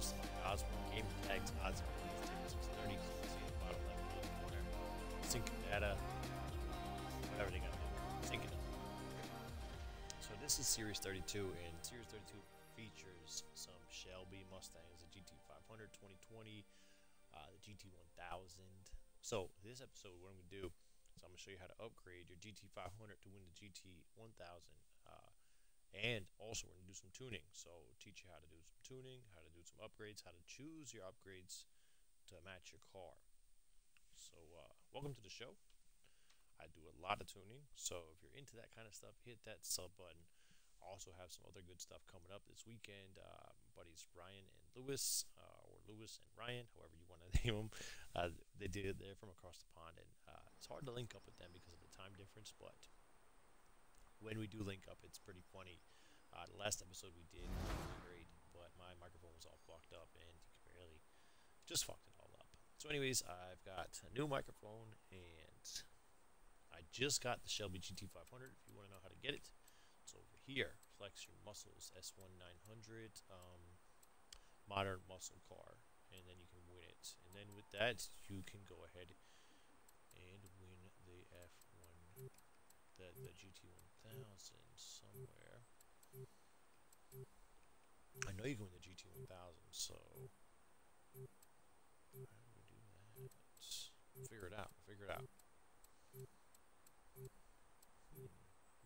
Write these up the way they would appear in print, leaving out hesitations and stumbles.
hosted by Osborne Game Tags. Osborne Game Tags 30. So you see the bottom left hand corner. Syncing data, whatever they got to do. Sync it up. So this is Series 32, and Series 32 features some Shelby Mustangs, the GT500 2020, the GT1000. So this episode, what I'm going to do is I'm going to show you how to upgrade your GT500 to win the GT1000. And also we're going to do some tuning. So teach you how to do some tuning, how to do some upgrades, how to choose your upgrades to match your car. So welcome to the show. I do a lot of tuning, so if you're into that kind of stuff, hit that sub button. I also have some other good stuff coming up this weekend. Buddies Ryan and Lewis, or Lewis and Ryan, however you want to name them. They're from across the pond, and it's hard to link up with them because of the time difference, but when we do link up, it's pretty funny. The last episode we did was great, but my microphone was all fucked up, and you can barely just fucked it all up. So anyways, I've got a new microphone, and I just got the Shelby GT500. If you want to know how to get it, it's over here. Flex Your Muscles S1900 modern muscle car, and then you can win it. And then with that, you can go ahead and win the F1, the GT1000 somewhere. I know you can win the GT1000, so how do we do that? Figure it out. Figure it out.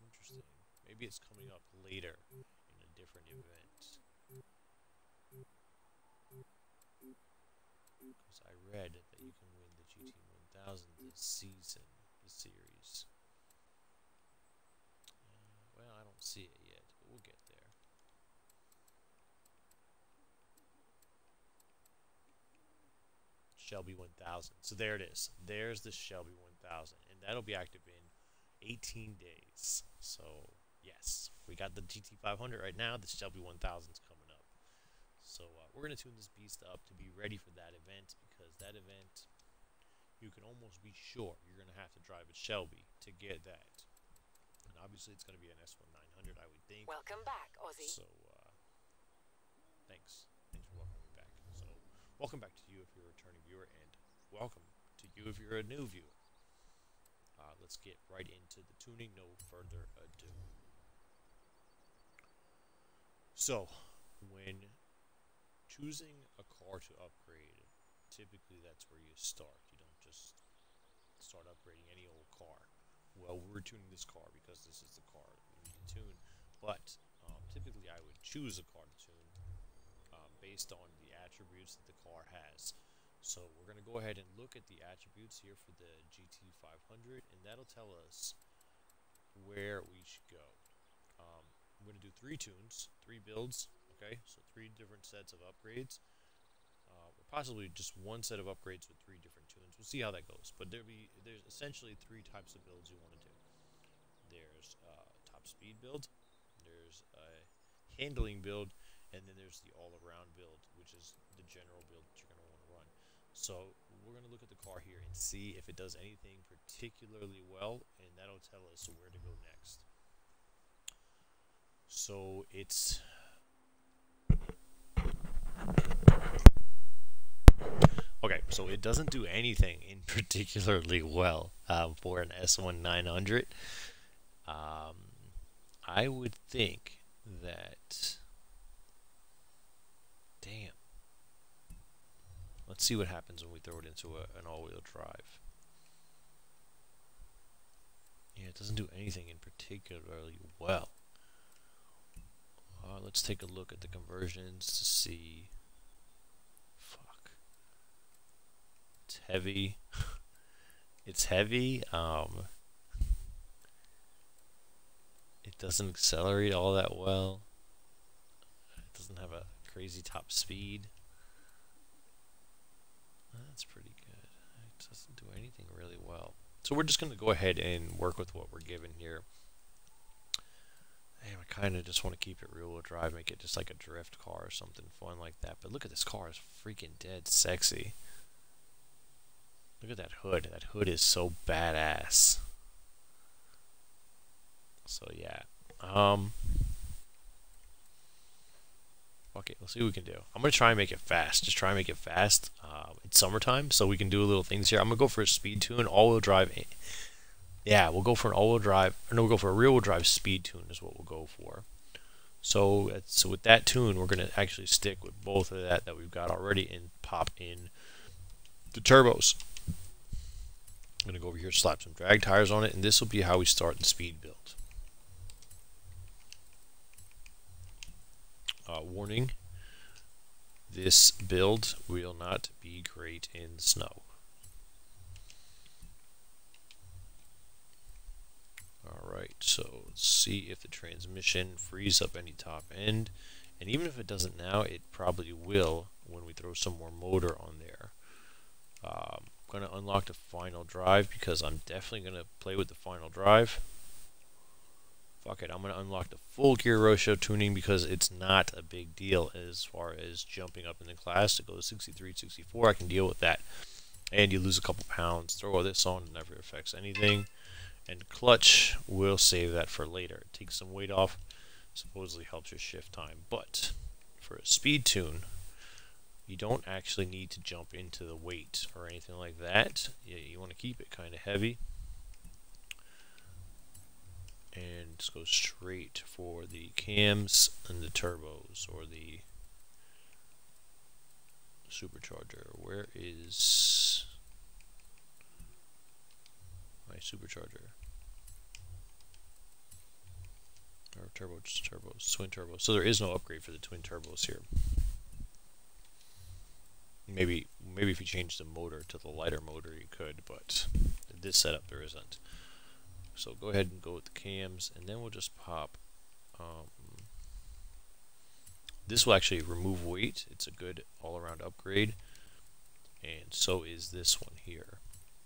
Interesting. Maybe it's coming up later in a different event. Because I read that you can win the GT1000 this season, the series. Well, I don't see it yet, but we'll get there. Shelby 1000. So there it is. There's the Shelby 1000, and that'll be active in 18 days. So yes, we got the GT500 right now. The Shelby 1000's coming up. So we're gonna tune this beast up to be ready for that event, because that event, you can almost be sure you're gonna have to drive a Shelby to get that. And obviously, it's gonna be an S1900, I would think. Welcome back, Ozzy. So thanks for welcoming me back. So welcome back to you if you're a returning viewer, and welcome to you if you're a new viewer. Let's get right into the tuning, no further ado. So, when choosing a car to upgrade, typically that's where you start. You don't just start upgrading any old car. Well, we're tuning this car because this is the car that we need to tune, but typically I would choose a car to tune based on the attributes that the car has. So we're going to go ahead and look at the attributes here for the GT500, and that'll tell us where we should go. I'm going to do 3 tunes, 3 builds, okay? So 3 different sets of upgrades, or possibly just 1 set of upgrades with 3 different tunes. We'll see how that goes, but there's essentially 3 types of builds you want to do. There's a top speed build, there's a handling build, and then there's the all-around build, which is the general build that you're going to want to run. So we're going to look at the car here and see if it does anything particularly well, and that'll tell us where to go next. So it's okay, so it doesn't do anything in particularly well for an S1900. I would think that, damn. Let's see what happens when we throw it into an all-wheel drive. Yeah, it doesn't do anything in particularly well. Let's take a look at the conversions to see. Fuck. It's heavy. It's heavy. It doesn't accelerate all that well. It doesn't have a crazy top speed. That's pretty good. It doesn't do anything really well. So we're just going to go ahead and work with what we're given here. Damn, I kind of just want to keep it rear-wheel drive, make it just like a drift car or something fun like that. But look at this car, it's freaking dead sexy. Look at that hood. That hood is so badass. So yeah. Okay, Let's see what we can do. I'm going to try and make it fast. Just try and make it fast. It's summertime, so we can do little things here. I'm going to go for a speed tune, all-wheel drive. Yeah, we'll go for an all-wheel drive. No, we'll go for a rear-wheel drive speed tune is what we'll go for. So with that tune, we're going to actually stick with both of that we've got already and pop in the turbos. I'm going to go over here, slap some drag tires on it, and this will be how we start the speed build. Warning, this build will not be great in snow. Alright, so let's see if the transmission frees up any top end, and even if it doesn't now, it probably will when we throw some more motor on there. I'm going to unlock the final drive because I'm definitely going to play with the final drive. Fuck it, I'm going to unlock the full gear ratio tuning because it's not a big deal as far as jumping up in the class to go to 63, 64. I can deal with that. And you lose a couple pounds. Throw all this on, it never affects anything. And clutch, we'll save that for later. It takes some weight off, supposedly helps your shift time. But for a speed tune, you don't actually need to jump into the weight or anything like that. You want to keep it kind of heavy. And just go straight for the cams and the turbos or the supercharger. Where is my supercharger? Or turbos, twin turbos. So there is no upgrade for the twin turbos here. Maybe if you change the motor to the lighter motor you could, but in this setup there isn't. So go ahead and go with the cams, and then we'll just pop. This will actually remove weight. It's a good all-around upgrade, and so is this one here,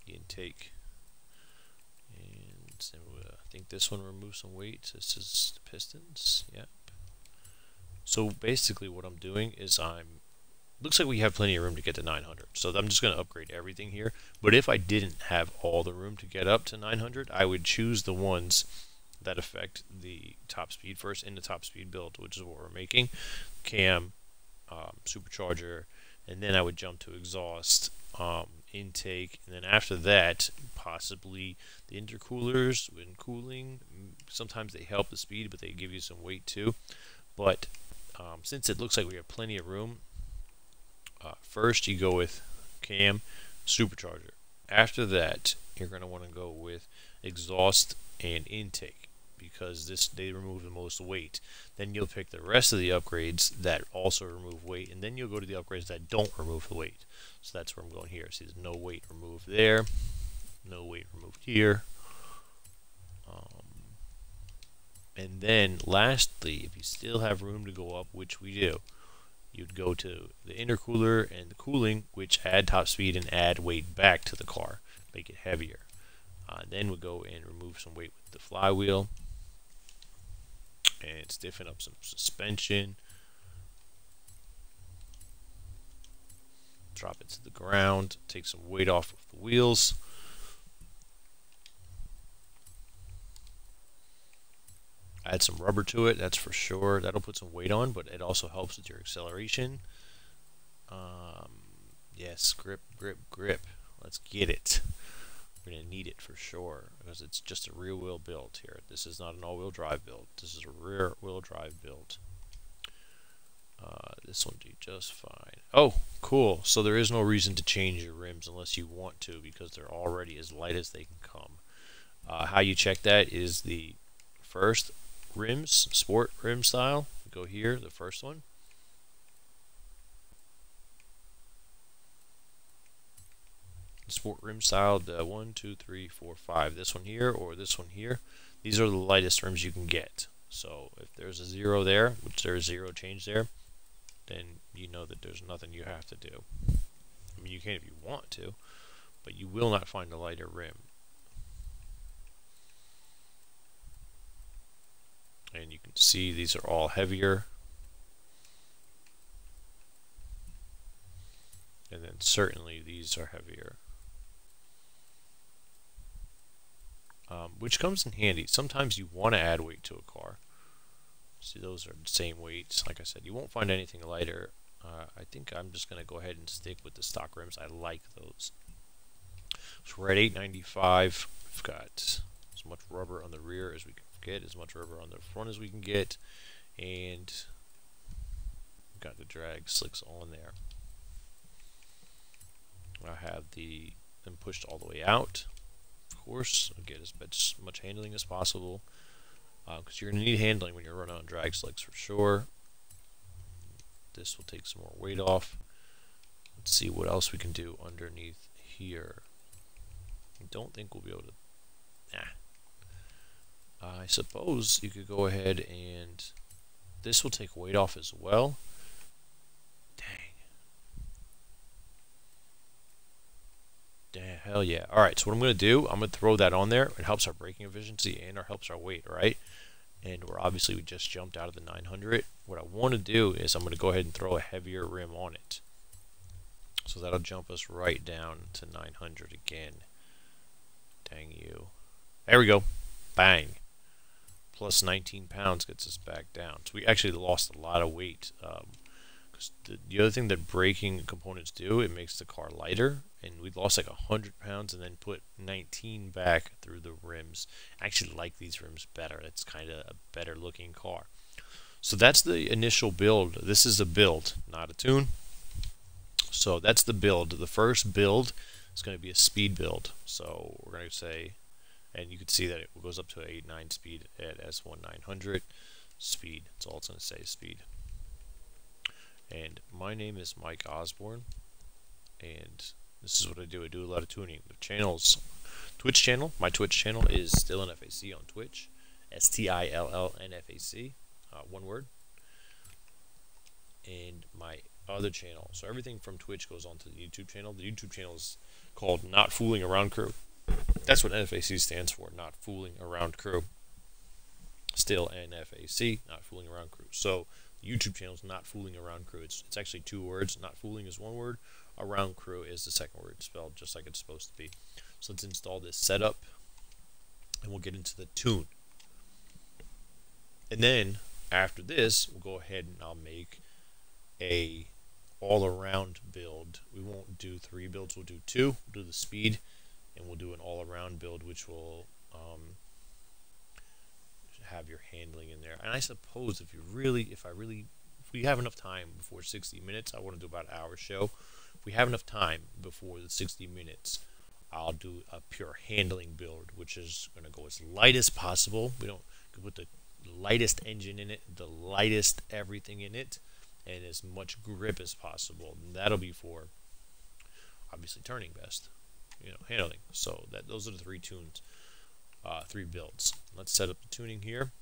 the intake. And then I think this one removes some weight. This is the pistons. Yep. So basically, what I'm doing is looks like we have plenty of room to get to 900. So I'm just going to upgrade everything here. But if I didn't have all the room to get up to 900, I would choose the ones that affect the top speed first in the top speed build, which is what we're making. Cam, supercharger, and then I would jump to exhaust, intake, and then after that, possibly the intercoolers when cooling. Sometimes they help the speed, but they give you some weight too. But since it looks like we have plenty of room, first you go with cam, supercharger. After that, you're going to want to go with exhaust and intake because they remove the most weight. Then you'll pick the rest of the upgrades that also remove weight, and then you'll go to the upgrades that don't remove the weight. So that's where I'm going here. See, there's no weight removed there, no weight removed here. And then lastly, if you still have room to go up, which we do, you'd go to the intercooler and the cooling, which add top speed and add weight back to the car, make it heavier. Then we'll go and remove some weight with the flywheel and stiffen up some suspension. Drop it to the ground, take some weight off of the wheels. Add some rubber to it, that's for sure. That'll put some weight on, but it also helps with your acceleration. Yes, grip, grip, grip. Let's get it. We're going to need it for sure because it's just a rear wheel build here. This is not an all-wheel drive build. This is a rear wheel drive build. This one do just fine. Oh, cool. So there is no reason to change your rims unless you want to because they're already as light as they can come. How you check that is the first rims, sport rim style. Go here, the first one. Sport rim style, the 1, 2, 3, 4, 5. This one here or this one here. These are the lightest rims you can get. So if there's a 0 there, which there's 0 change there, then you know that there's nothing you have to do. I mean, you can if you want to, but you will not find a lighter rim. And you can see these are all heavier. And then certainly these are heavier. Which comes in handy. Sometimes you want to add weight to a car. See, those are the same weights. Like I said, you won't find anything lighter. I think I'm just going to go ahead and stick with the stock rims. I like those. So we're at 895. We've got as much rubber on the rear as we can get, as much rubber on the front as we can get, and we've got the drag slicks on there. I have them pushed all the way out. Of course, I'll get as much handling as possible, because you're going to need handling when you're running on drag slicks for sure. This will take some more weight off. Let's see what else we can do underneath here. I don't think we'll be able to. I suppose you could go ahead and this will take weight off as well. Dang, hell yeah. Alright, so what I'm going to do, I'm going to throw that on there. It helps our braking efficiency and it helps our weight, right? And we just jumped out of the 900. What I want to do is I'm going to go ahead and throw a heavier rim on it. So that'll jump us right down to 900 again. Dang you. There we go. Bang. Plus 19 pounds gets us back down. So we actually lost a lot of weight. Because the other thing that braking components do, it makes the car lighter. And we lost like 100 pounds and then put 19 back through the rims. I actually like these rims better. It's kind of a better looking car. So that's the initial build. This is a build, not a tune. So that's the build. The first build is going to be a speed build. So we're going to say, and you can see that it goes up to 8.9 speed at S1 900 speed. That's all it's going to say, speed. And my name is Mike Osborne, and this is what I do. I do a lot of tuning. The channels, Twitch channel. My Twitch channel is StillNFAC on Twitch. STILLNFAC, one word. And my other channel. So everything from Twitch goes onto the YouTube channel. The YouTube channel is called Not Fooling Around Crew. That's what NFAC stands for. Not Fooling Around Crew. StillNFAC, Not Fooling Around Crew. So the YouTube channel is Not Fooling Around Crew. It's actually two words. Not Fooling is one word. Around Crew is the second word, spelled just like it's supposed to be. So let's install this setup, and we'll get into the tune. And then after this, we'll go ahead and I'll make a all-around build. We won't do 3 builds. We'll do 2. We'll do the speed, and we'll do an all-around build, which will have your handling in there. And I suppose if we have enough time before 60 minutes, I want to do about an hour show. If we have enough time before the 60 minutes, I'll do a pure handling build, which is going to go as light as possible. We don't put the lightest engine in it, the lightest everything in it, and as much grip as possible. And that'll be for obviously turning best, handling. So those are the 3 tunes, 3 builds. Let's set up the tuning here.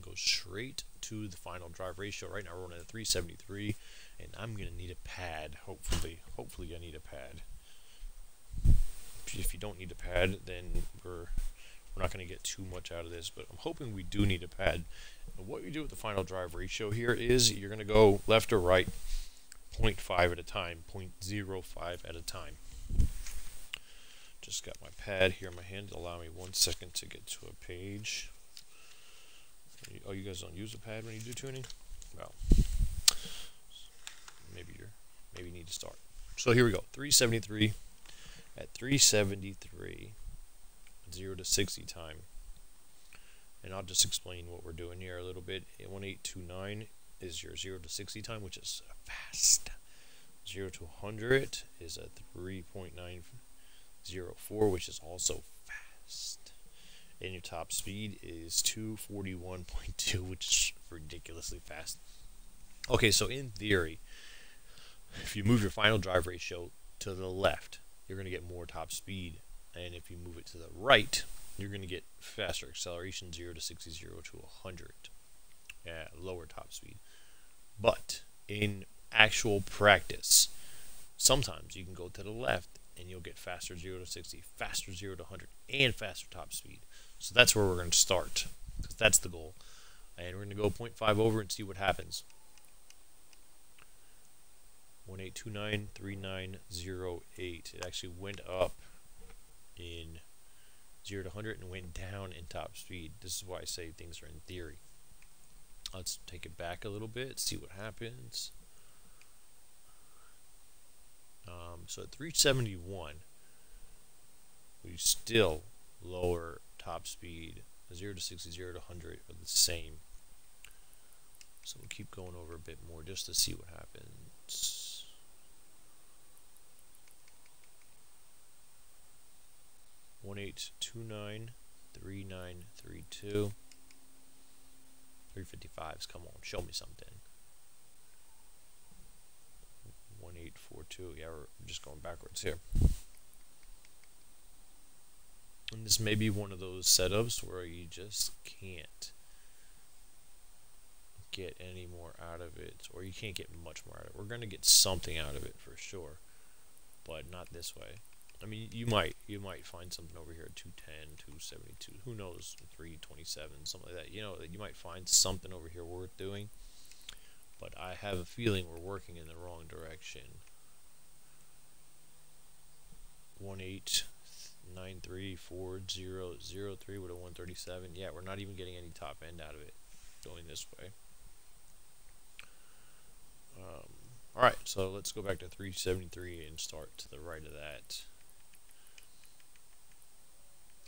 Go straight to the final drive ratio. Right now we're running at 373, and I'm gonna need a pad. Hopefully I need a pad. If you don't need a pad, then we're not gonna get too much out of this, but I'm hoping we do need a pad. And what you do with the final drive ratio here is you're gonna go left or right 0.5 at a time, 0.05 at a time. Just got my pad here in my hand. Allow me 1 second to get to a page. Oh, you guys don't use a pad when you do tuning? Well, maybe you need to start. So here we go. 373 at 373, 0 to 60 time. And I'll just explain what we're doing here a little bit. 1829 is your 0 to 60 time, which is fast. 0 to 100 is at 3.904, which is also fast. And your top speed is 241.2, which is ridiculously fast. Okay, so in theory, if you move your final drive ratio to the left, you're going to get more top speed. And if you move it to the right, you're going to get faster acceleration, 0 to 60, 0 to 100, lower top speed. But in actual practice, sometimes you can go to the left and you'll get faster 0 to 60, faster 0 to 100, and faster top speed. So that's where we're going to start, because that's the goal. And we're going to go 0.5 over and see what happens. 1829.3908. It actually went up in 0 to 100 and went down in top speed. This is why I say things are in theory. Let's take it back a little bit, see what happens. So at 371, we still lower top speed. 0 to 60, 0 to 100 are the same. So we'll keep going over a bit more just to see what happens. One 1829 3932 355s. Come on, show me something. 1842. Yeah, we're just going backwards here. And this may be one of those setups where you just can't get any more out of it, or you can't get much more out of it. We're going to get something out of it for sure, but not this way. I mean, you might find something over here at 210, 272, who knows, 327, something like that. You know, you might find something over here worth doing, but I have a feeling we're working in the wrong direction. 1893 Ford 003 with a 137. Yeah, we're not even getting any top end out of it going this way. Alright, so let's go back to 373 and start to the right of that.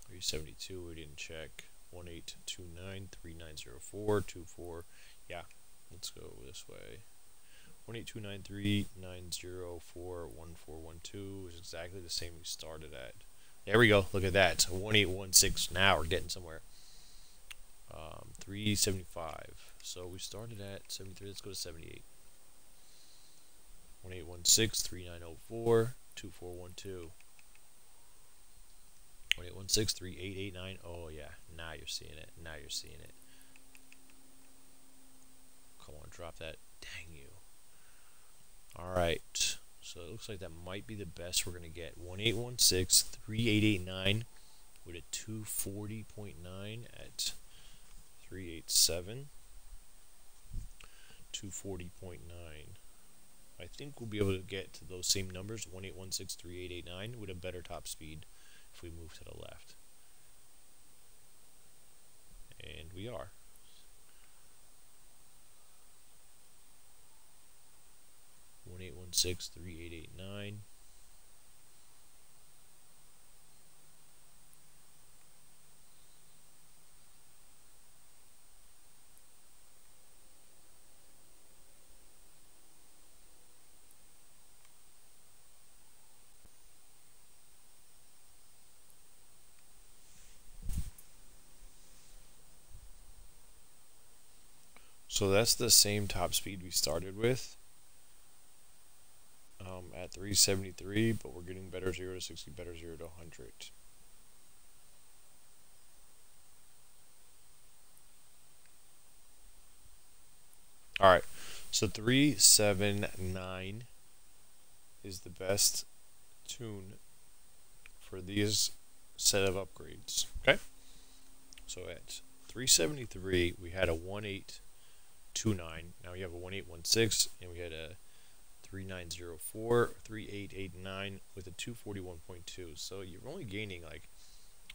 372, we didn't check. 1829 3904 24. Yeah, let's go this way. 18293 904 1412 is exactly the same we started at. There we go. Look at that. So 1816. Now we're getting somewhere. 375. So we started at 73. Let's go to 78. 1816 3904 2412. 1816 3889. Oh yeah. Now you're seeing it. Now you're seeing it. Come on, drop that. Dang you. Alright, so it looks like that might be the best we're going to get. 1816 3889 with a 240.9 at 387. 240.9. I think we'll be able to get to those same numbers, 1816 3889, with a better top speed if we move to the left. And we are. 1816 3889. So that's the same top speed we started with at 373, but we're getting better 0 to 60, better 0 to 100. Alright, so 379 is the best tune for these set of upgrades. Okay, so at 373 we had a 1829. Now we have a 1816, and we had a 3904, 3889 with a 241.2. So you're only gaining like,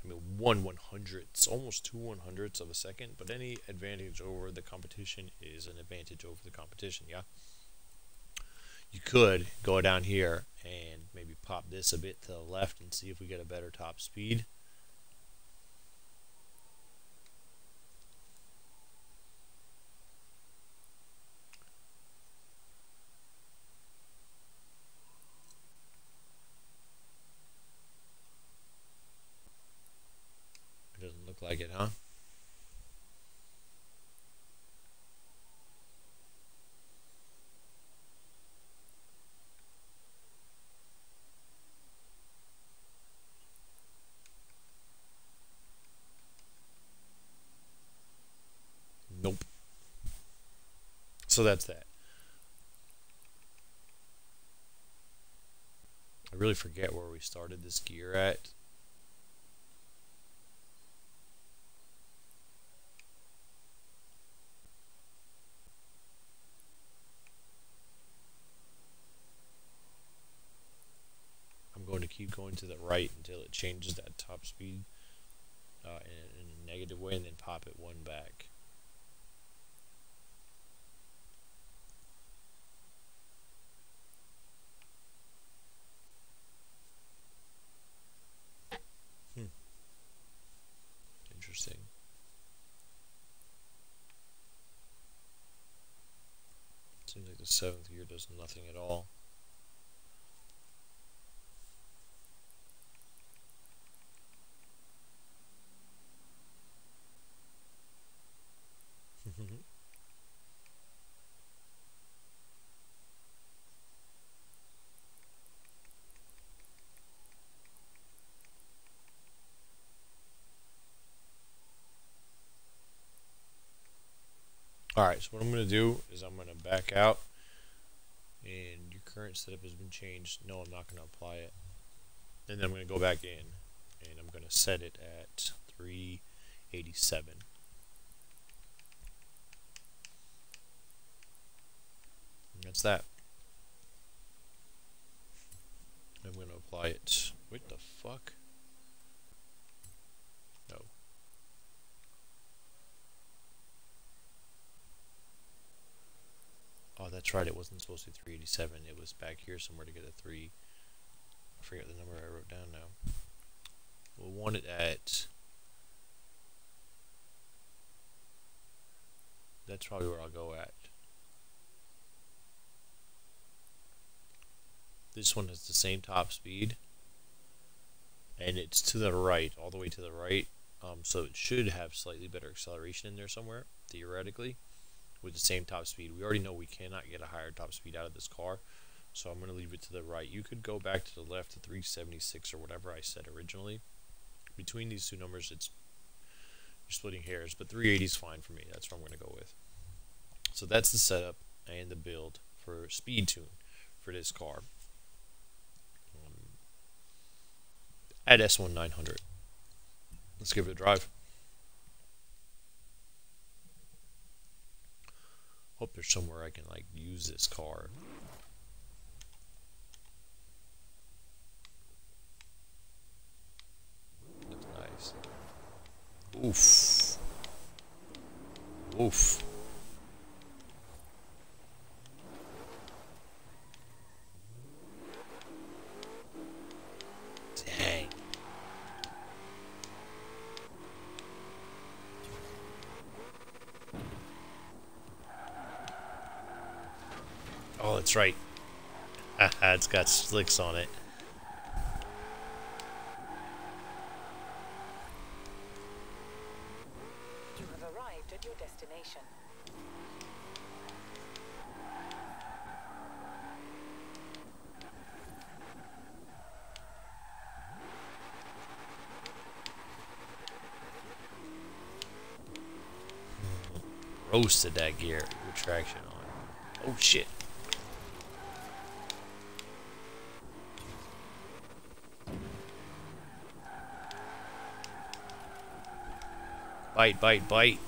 I mean, 1/100ths, almost 2/100ths of a second. But any advantage over the competition is an advantage over the competition. Yeah. You could go down here and maybe pop this a bit to the left and see if we get a better top speed. Doesn't look like it, huh? Nope. So that's that. I really forget where we started this gear at. I'm going to keep going to the right until it changes that top speed in a negative way, and then pop it one back. Seems like the 7th gear does nothing at all. Alright, so what I'm going to do is I'm going to back out, and your current setup has been changed. No, I'm not going to apply it. And then I'm going to go back in, and I'm going to set it at 387. And that's that. I'm going to apply it. What the fuck? No. Oh, that's right. It wasn't supposed to be 387. It was back here somewhere to get a 3. I forget the number I wrote down now. We'll want it at... That's probably where I'll go at. This one has the same top speed, and it's to the right, all the way to the right, so it should have slightly better acceleration in there somewhere, theoretically, with the same top speed. We already know we cannot get a higher top speed out of this car, so I'm going to leave it to the right. You could go back to the left to 376 or whatever I said originally. Between these two numbers, you're splitting hairs, but 380 is fine for me. That's what I'm going to go with. So that's the setup and the build for Speed Tune for this car. At S1900. Let's give it a drive. Hope there's somewhere I can like use this car. Looks nice. Oof. Oof. Dang. Oh, that's right. It's got slicks on it. You have arrived at your destination. Roasted that gear with traction on. Oh shit. Bite, bite, bite.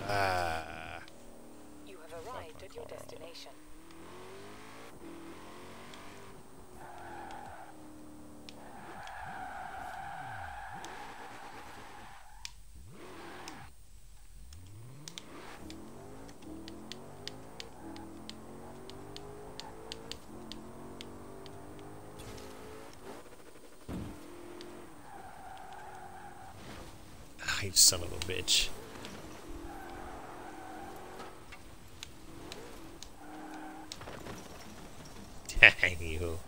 Ah. You have arrived at your destination. You son of a bitch. Dang you.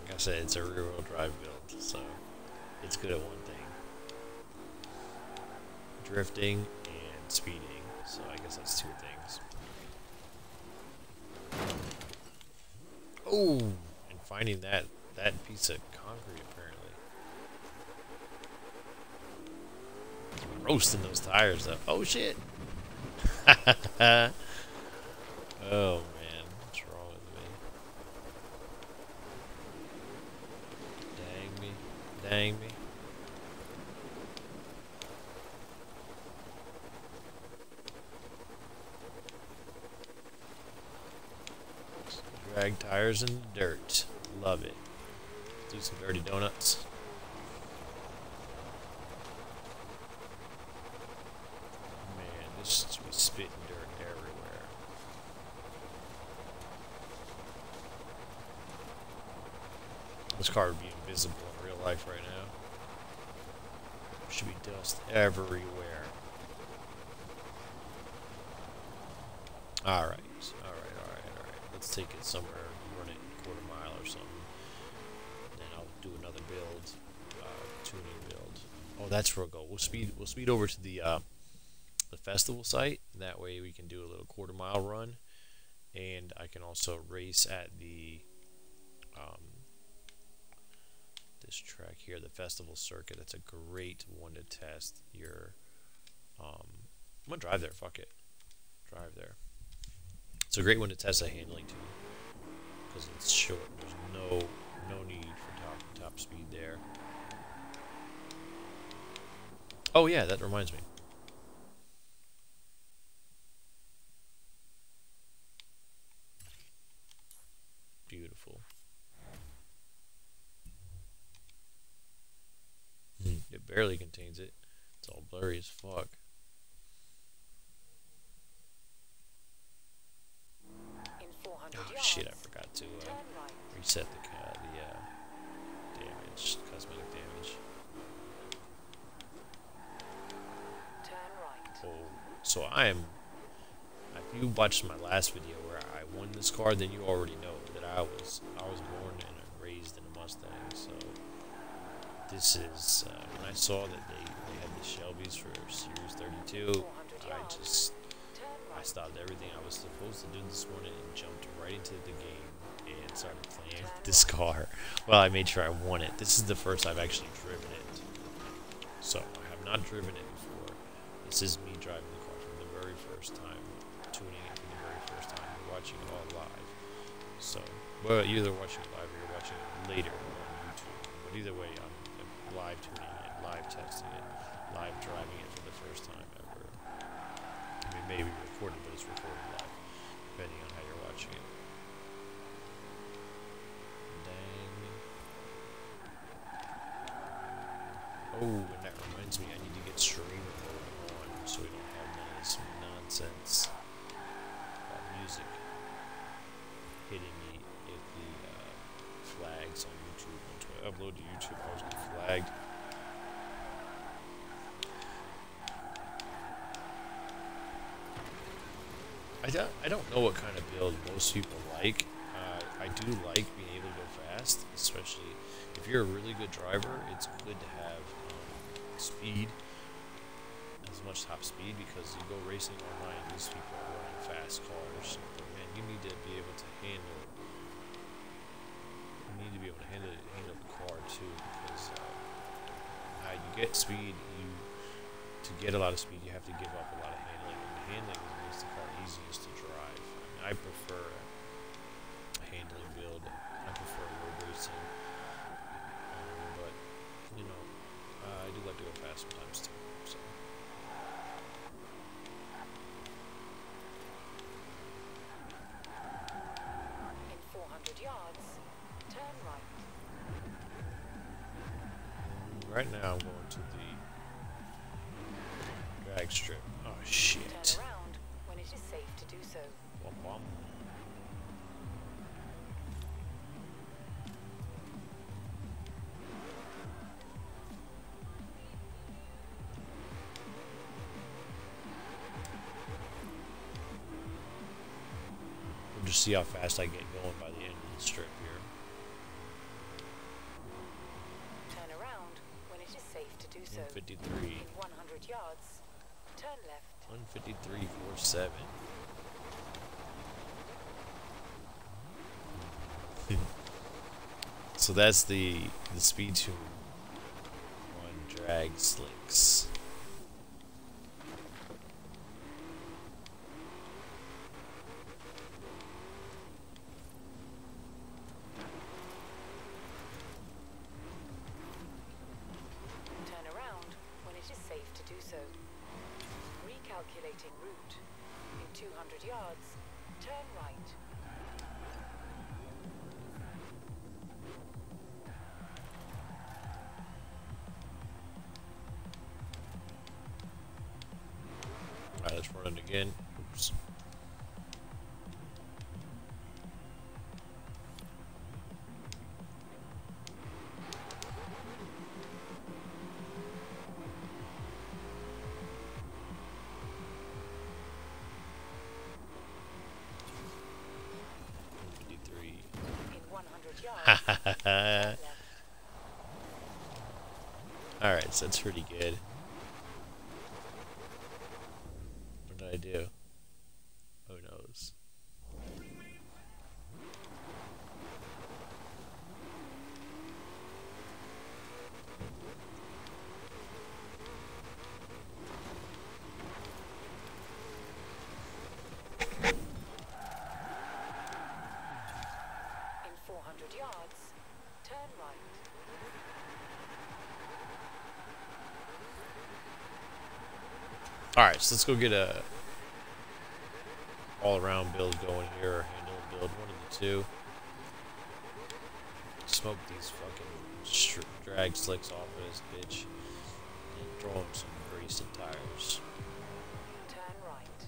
Like I said, it's a rear-wheel drive build, so it's good at one thing. Drifting and speeding, so I guess that's two things. Oh, and finding that piece of concrete apparently. Roasting those tires up. Oh shit. Oh man, what's wrong with me? Dang me. Dang me. Drag tires in the dirt. Love it. Do some dirty donuts. Man, this is spitting dirt everywhere. This car would be invisible in real life right now. Should be dust everywhere. Alright. Let's take it somewhere, run it quarter mile or something. Then I'll do another build, tuning build. Oh, that's where we'll go. We'll speed over to the festival site. That way we can do a little quarter mile run, and I can also race at the this track here, the festival circuit. That's a great one to test your. I'm gonna drive there. Fuck it, drive there. It's a great one to test a handling too, because it's short. There's no need for top speed there. Oh yeah, that reminds me. Beautiful. It barely contains it. It's all blurry as fuck. Oh shit, I forgot to reset the damage, cosmetic damage. Turn right. Oh, so if you watched my last video where I won this car, then you already know that I was born and raised in a Mustang. So this is when I saw that they had the Shelbys for Series 32, I stopped everything I was supposed to do this morning and jumped right into the game and started playing this car. Well, I made sure I won it. This is the first I've actually driven it. So I have not driven it before. This is me driving the car for the very first time, tuning it for the very first time. You're watching it all live. So, well, you're either watching it live or you're watching it later on YouTube. But either way, I'm live tuning it, live testing it, live driving it for the first time ever. I mean, maybe recorded, but it's recorded live, depending on how you're watching it. Dang. Oh, and that reminds me, I need to get streamer mode on so we don't have none of this nonsense music hitting me if the flags on YouTube. Once I upload to YouTube, I always get flagged. I don't know what kind of build most people like. I do like being able to go fast, especially if you're a really good driver. It's good to have speed, as much top speed, because you go racing online, these people are running fast cars. But man, you need to be able to handle. You need to be able to handle the car too, because you get speed. To get a lot of speed, you have to give up a lot of handling. And the handling makes the car easiest to drive. I prefer a handling build. I prefer road racing. But you know, I do like to go fast sometimes too. So. In 400 yards, turn right. Right now, I'm going to the drag strip. Oh shit. Turn around when it is safe to do so. Womp womp. We'll just see how fast I get going by the end of the strip here. Turn around when it is safe to do so. 153. In 100 yards, turn left. 153.47. So that's the speed tune on drag slicks. Turn around when it is safe to do so. Recalculating route. In 200 yards, turn right. Alright, let's run it again. Oops. 100 yards. Turn left. Alright, so that's pretty good. What did I do? Who knows? In 400 yards, turn right. Alright, so let's go get a all-around build going here, or handle build, one of the two. Smoke these fucking drag slicks off of this bitch and throw him some grease and tires. Turn right.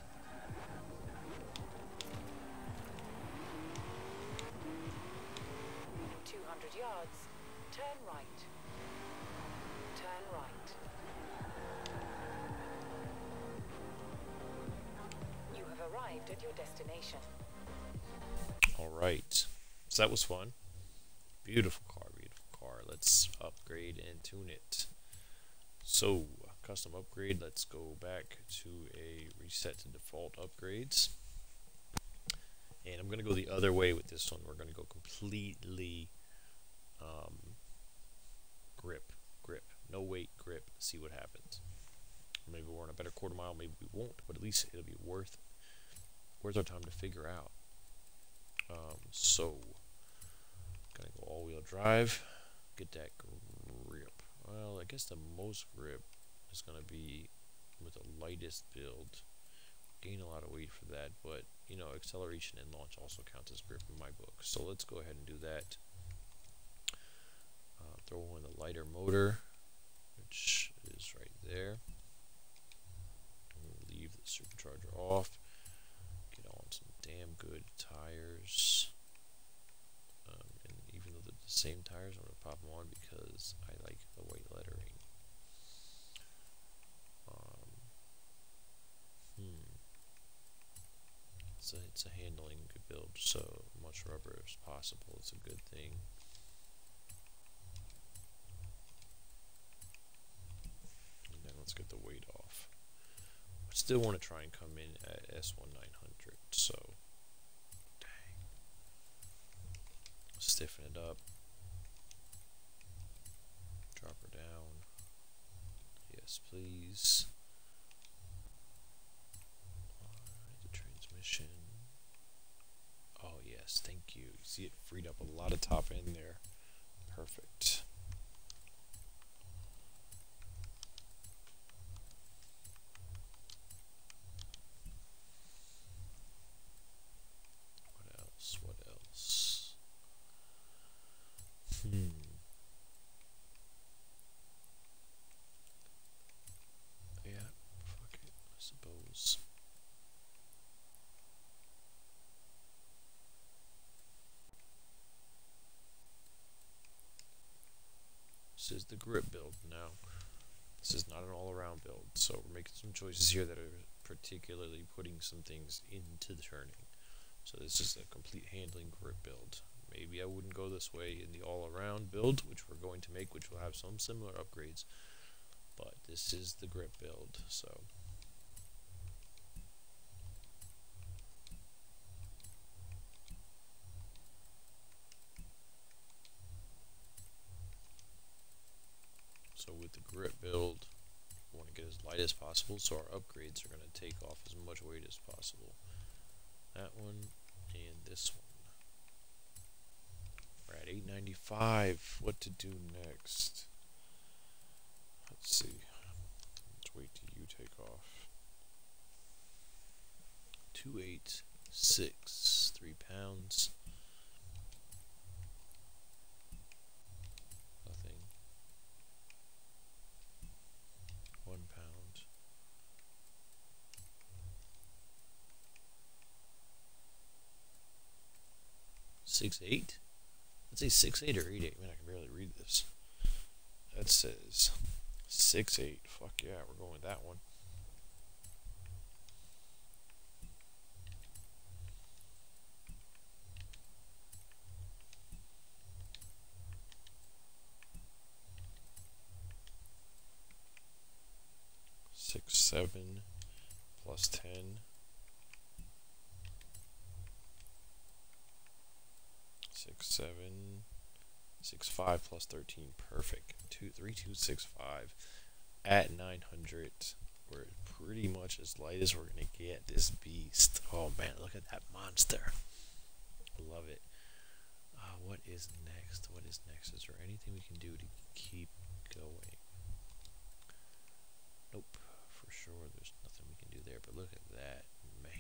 In 200 yards, turn right. Turn right. You have arrived at your destination. Alright, so that was fun. Beautiful car, beautiful car. Let's upgrade and tune it. So, custom upgrade, let's go back to a reset to default upgrades. And I'm going to go the other way with this one. We're going to go completely grip. No weight, grip. See what happens. Maybe we're on a better quarter mile, maybe we won't, but at least it'll be worth our time to figure out. So, gonna go all-wheel drive, get that grip. Well, I guess the most grip is gonna be with the lightest build. Gain a lot of weight for that, but you know, acceleration and launch also counts as grip in my book. So let's go ahead and do that. Throw in the lighter motor, which is right there. We'll leave the supercharger off. Get on some damn good tires. And even though they're the same tires, I'm going to pop them on because I like the white lettering. It's a handling good build, so much rubber as possible. It's a good thing. And then let's get the weight off. I still want to try and come in at S1900, so dang. Stiffen it up. Drop her down. Yes, please. Alright, the transmission. Oh, yes, thank you. You see it freed up a lot of top end there. Perfect. What else? What else? Yeah, fuck it, I suppose. This is the grip build now. This is not an all-around build, so we're making some choices here that are particularly putting some things into the turning. So this is a complete handling grip build. Maybe I wouldn't go this way in the all-around build, which we're going to make, which will have some similar upgrades. But this is the grip build, so. So with the grip build, we want to get as light as possible, so our upgrades are going to take off as much weight as possible. That one and this one. We're at 895. What to do next? Let's see. Let's wait till you take off. 286, 3 pounds. Nothing. 1 pound. 6'8"? Let's say 6'8" or 8'8". Man, I can barely read this. That says 6'8". Fuck yeah, we're going with that one. 6, 7 plus 10. 6, 7, 6, 5 plus 13. Perfect. 3265 at 900. We're pretty much as light as we're gonna get this beast. Oh man, look at that monster. I love it. What is next? What is next? Is there anything we can do to keep going? Nope. For sure, there's nothing we can do there. But look at that, man.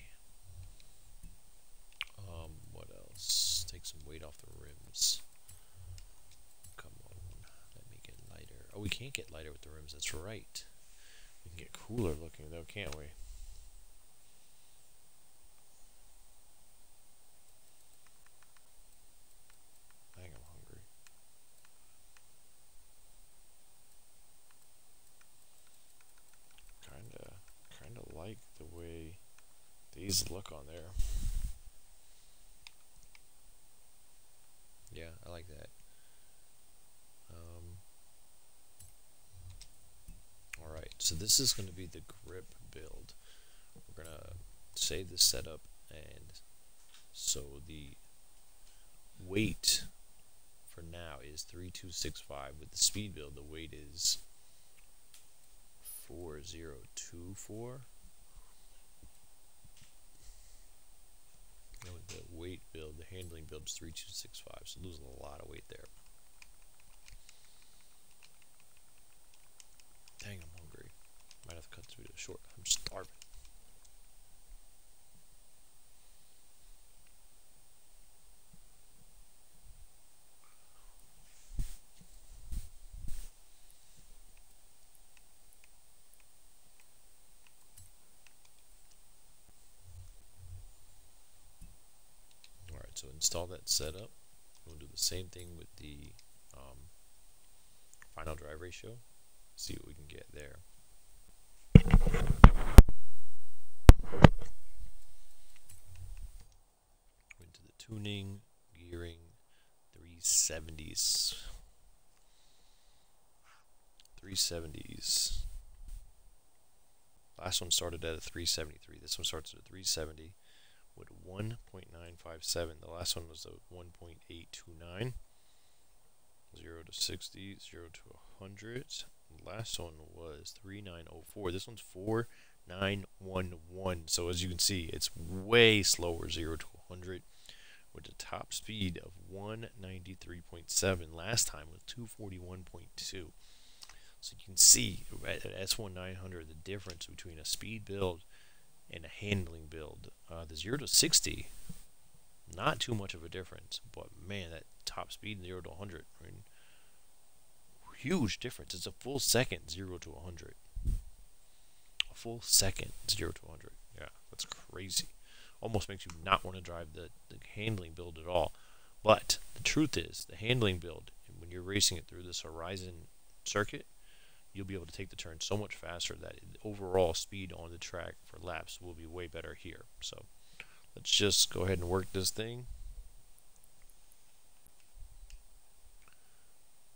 What else? Take some weight off the rims. Come on, let me get lighter. Oh, we can't get lighter with the rims. That's right. We can get cooler looking though, can't we? Dang, I'm hungry. Kinda like the way these look on there. Yeah, I like that. Alright, so this is going to be the grip build. We're going to save this setup, and so the weight for now is 3265. With the speed build, the weight is 4024. And with the weight build, the handling build is 3265, so losing a lot of weight there. Dang, I'm hungry. Might have to cut this video short. I'm starving. Alright, so install that setup. We'll do the same thing with the final drive ratio. See what we can get there. Into the tuning, gearing, 370s. 370s. Last one started at a 373. This one starts at a 370 with 1.957. The last one was a 1.829. 0 to 60, 0 to 100. The last one was 3904. This one's 4911. So as you can see, it's way slower, 0 to 100, with a top speed of 193.7. Last time was 241.2. So you can see at S1 900 the difference between a speed build and a handling build. The 0 to 60, not too much of a difference, but man, that top speed 0 to 100, I mean, huge difference. It's a full second 0 to 100. A full second 0 to 100. Yeah, that's crazy. Almost makes you not want to drive the handling build at all. But the truth is, the handling build, when you're racing it through this Horizon circuit, you'll be able to take the turn so much faster that the overall speed on the track for laps will be way better here. So let's just go ahead and work this thing.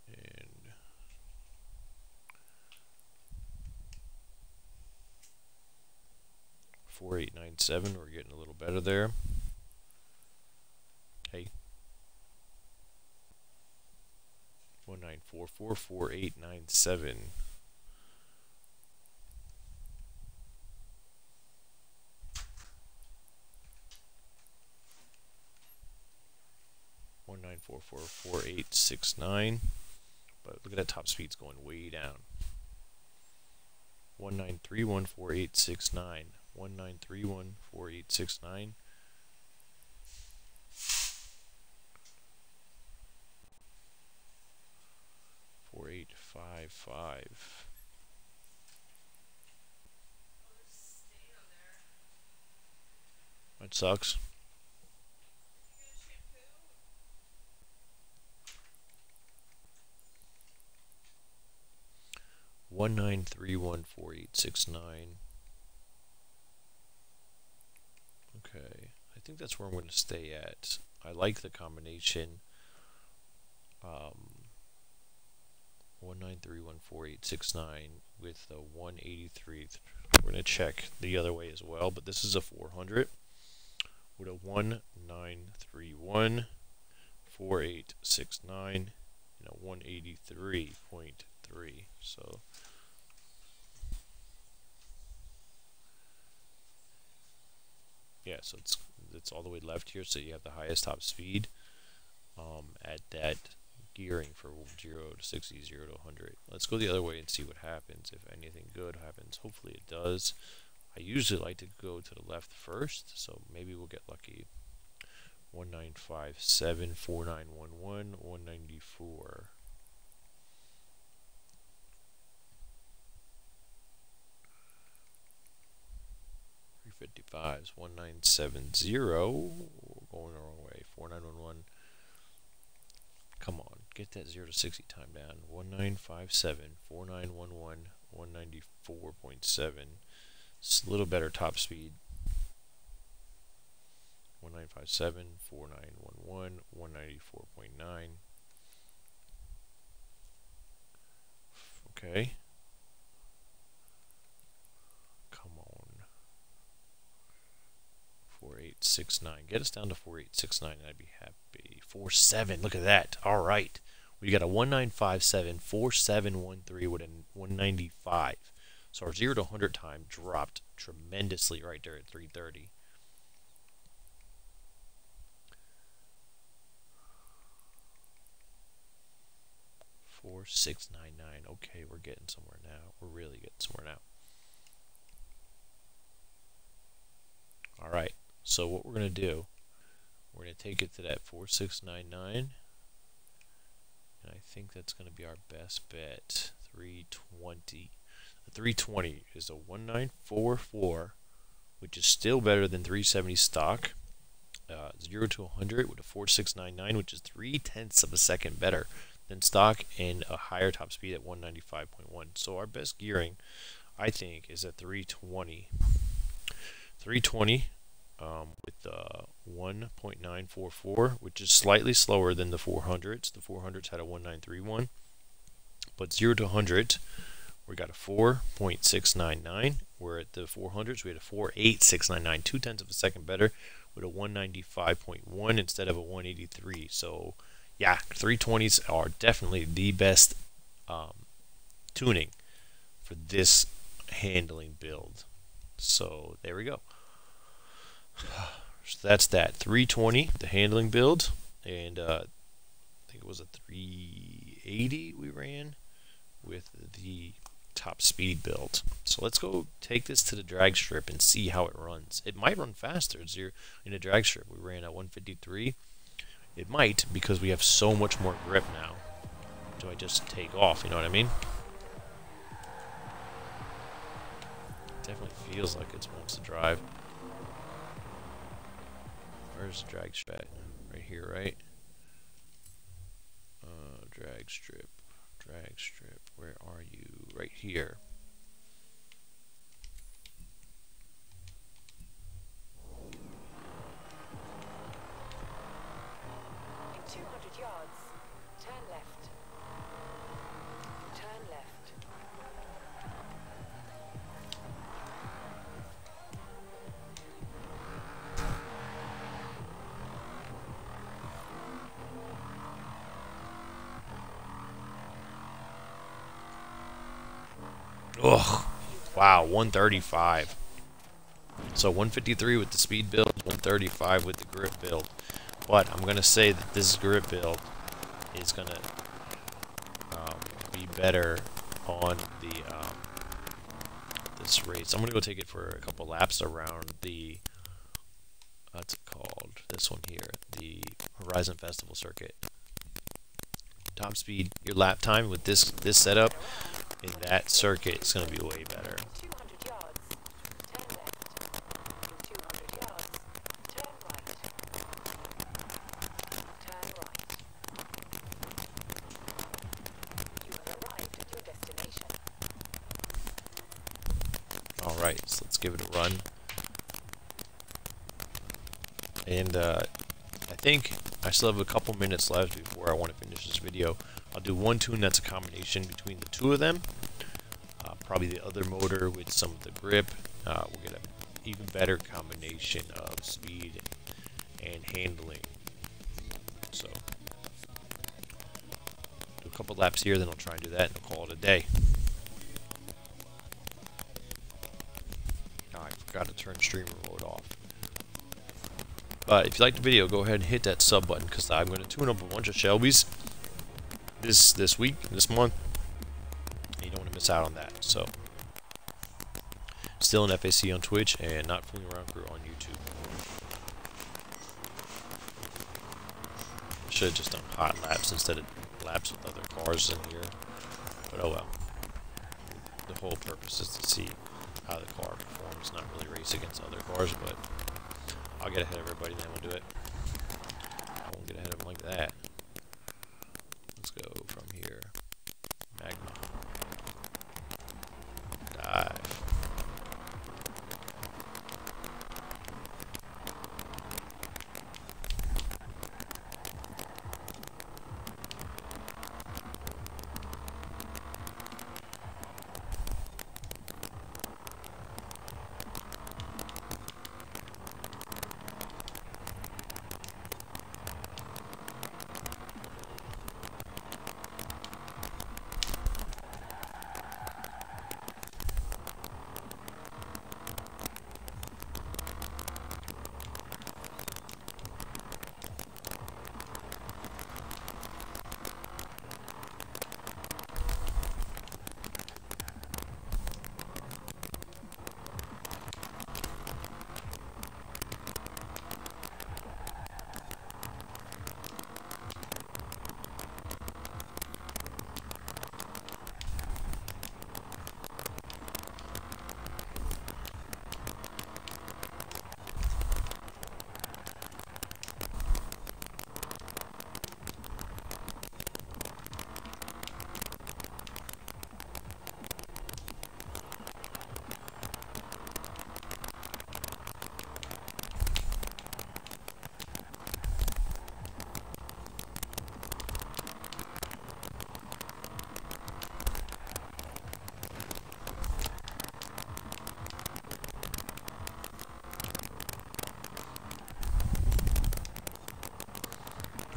And 4897, we're getting a little better there. Hey. 1944 4897. One 4869. But look at that top speed's going way down. 19314869. 19314869. 4855. That sucks. One 19314869. Okay, I think that's where I'm going to stay at. I like the combination. 193.14869 with the 183. We're going to check the other way as well, but this is a 400 with a 193.14869 and a 183.3. So yeah, so it's all the way left here, so you have the highest top speed at that gearing for 0 to 60, 0 to 100. Let's go the other way and see what happens, if anything good happens. Hopefully it does. I usually like to go to the left first, so maybe we'll get lucky. 1957, 4911, 194. .355s, 1970, going the wrong way, 4911. Come on, get that 0 to 60 time down. 1957, 4911, 194.7. It's a little better top speed. 1957, 4911, 194.9. Okay. Come on. 4869. Get us down to 4869 and I'd be happy. 47. Look at that. All right. We got a 1957 4713 with a 195. So our 0 to 100 time dropped tremendously right there at 330. $4,699. Okay, we're getting somewhere now. We're really getting somewhere now. All right. So what we're going to do, we're going to take it to that 4699. And I think that's going to be our best bet. 320. The 320 is a 1944, which is still better than 370 stock. 0 to 100 with a 4699, which is 0.3 of a second better than stock, and a higher top speed at 195.1. So our best gearing, I think, is at 320. 320 with the 1.944, which is slightly slower than the 400s. The 400s had a 1931, but 0 to 100, we got a 4.699. Where at the 400s we had a 4.8699, 0.2 of a second better, with a 195.1 instead of a 183. So yeah, 320s are definitely the best tuning for this handling build. So there we go. So that's that 320, the handling build, and I think it was a 380 we ran with the top speed build. So let's go take this to the drag strip and see how it runs. It might run faster in a drag strip. We ran at 153. It might, because we have so much more grip now. Do I just take off? You know what I mean? It definitely feels like it wants to drive. Where's the drag strip? Right here, right? Drag strip. Drag strip. Where are you? Right here. In 200 yards, turn left. Turn left. Ugh. Wow, 135. So 153 with the speed build, 135 with the grip build. But I'm going to say that this grip build is going to be better on the this race. I'm going to go take it for a couple laps around the, what's it called? This one here, the Horizon Festival circuit. Top speed, your lap time with this setup in that circuit is going to be way better. 200 yards, turn left. In 200 yards, turn right. Turn right. You have arrived at your destination. Alright, so let's give it a run. And I think I still have a couple minutes left before I want to finish this video. I'll do one tune that's a combination between the two of them. Probably the other motor with some of the grip. We'll get an even better combination of speed and handling. So, do a couple laps here, then I'll try and do that and I'll call it a day. Oh, I forgot to turn streamer mode off. But if you like the video, go ahead and hit that sub button, because I'm going to tune up a bunch of Shelbys this week, this month. You don't want to miss out on that. So, StillNFAC on Twitch and Not Fooling Around Crew on YouTube. Should have just done hot laps instead of laps with other cars in here. But oh well. The whole purpose is to see how the car performs, not really race against other cars, but I'll get ahead of everybody, then we'll do it. I won't get ahead of them like that. Let's go from here. Magma. Dive.